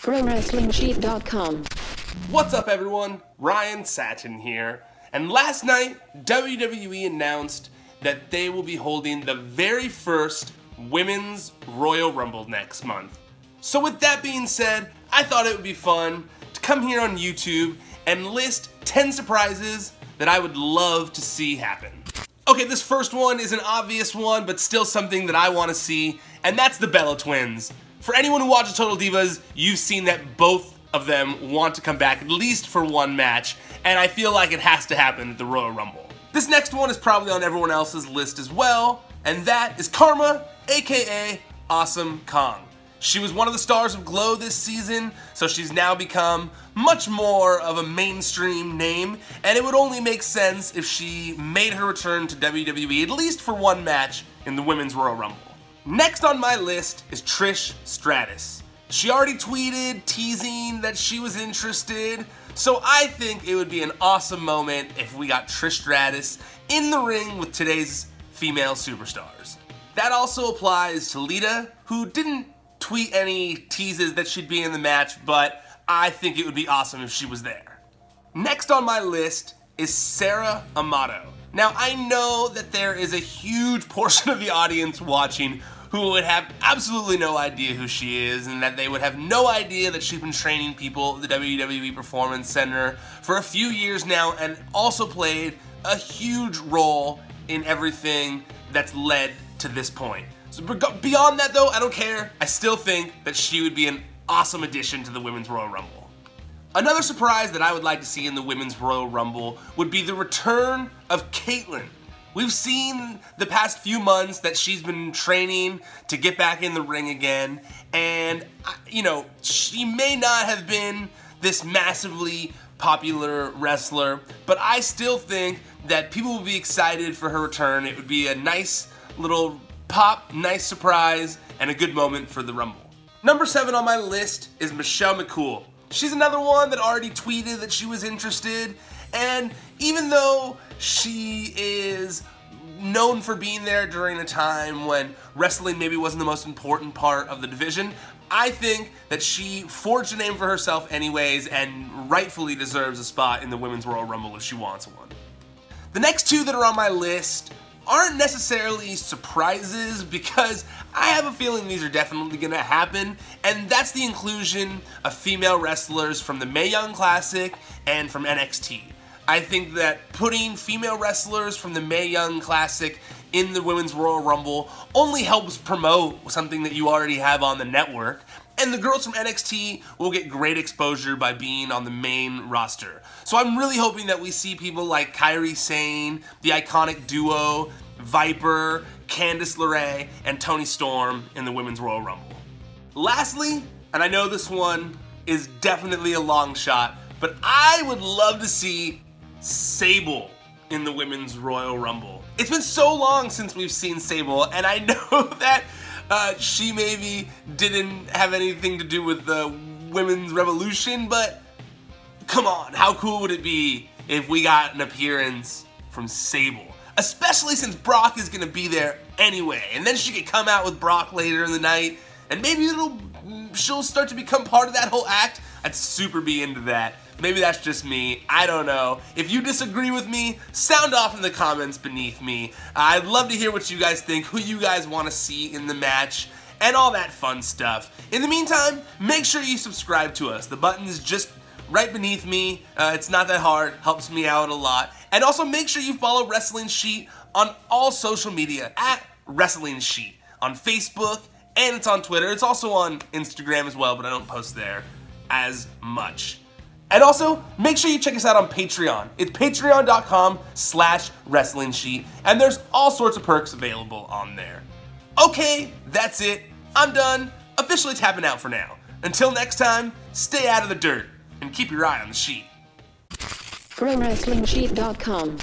ProWrestlingSheet.com. What's up, everyone? Ryan Satin here. And last night, WWE announced that they will be holding the very first Women's Royal Rumble next month. So with that being said, I thought it would be fun to come here on YouTube and list 10 surprises that I would love to see happen. Okay, this first one is an obvious one, but still something that I want to see, and that's the Bella Twins. For anyone who watches Total Divas, you've seen that both of them want to come back at least for one match, and I feel like it has to happen at the Royal Rumble. This next one is probably on everyone else's list as well, and that is Karma, aka Awesome Kong. She was one of the stars of Glow this season, so she's now become much more of a mainstream name, and it would only make sense if she made her return to WWE at least for one match in the Women's Royal Rumble. Next on my list is Trish Stratus. She already tweeted teasing that she was interested, so I think it would be an awesome moment if we got Trish Stratus in the ring with today's female superstars. That also applies to Lita, who didn't tweet any teases that she'd be in the match, but I think it would be awesome if she was there. Next on my list is Sarah Amato. Now, I know that there is a huge portion of the audience watching who would have absolutely no idea who she is, and that they would have no idea that she's been training people at the WWE Performance Center for a few years now, and also played a huge role in everything that's led to this point. So beyond that though, I don't care. I still think that she would be an awesome addition to the Women's Royal Rumble. Another surprise that I would like to see in the Women's Royal Rumble would be the return of Kaitlyn. We've seen the past few months that she's been training to get back in the ring again, and you know, she may not have been this massively popular wrestler, but I still think that people will be excited for her return. It would be a nice little pop, nice surprise, and a good moment for the Rumble. Number 7 on my list is Michelle McCool. She's another one that already tweeted that she was interested, and even though she is known for being there during a time when wrestling maybe wasn't the most important part of the division, I think that she forged a name for herself anyways and rightfully deserves a spot in the Women's Royal Rumble if she wants one. The next 2 that are on my list aren't necessarily surprises, because I have a feeling these are definitely going to happen, and that's the inclusion of female wrestlers from the Mae Young Classic and from NXT. I think that putting female wrestlers from the Mae Young Classic in the Women's Royal Rumble only helps promote something that you already have on the network, and the girls from NXT will get great exposure by being on the main roster. So I'm really hoping that we see people like Kairi Sane, the iconic duo, Viper, Candice LeRae, and Toni Storm in the Women's Royal Rumble. Lastly, and I know this one is definitely a long shot, but I would love to see Sable in the Women's Royal Rumble. It's been so long since we've seen Sable, and I know that she maybe didn't have anything to do with the Women's Revolution, but come on, how cool would it be if we got an appearance from Sable? Especially since Brock is going to be there anyway, and then she could come out with Brock later in the night, and maybe she'll start to become part of that whole act. I'd super be into that. Maybe that's just me. I don't know. If you disagree with me, sound off in the comments beneath me. I'd love to hear what you guys think, who you guys want to see in the match, and all that fun stuff. In the meantime, make sure you subscribe to us. The button is just right beneath me. It's not that hard. Helps me out a lot. And also make sure you follow Wrestling Sheet on all social media at Wrestling Sheet on Facebook, and it's on Twitter. It's also on Instagram as well, but I don't post there as much. And also, make sure you check us out on Patreon. It's patreon.com/WrestlingSheet, and there's all sorts of perks available on there. Okay, that's it. I'm done. Officially tapping out for now. Until next time, stay out of the dirt and keep your eye on the sheet. ProWrestlingSheet.com.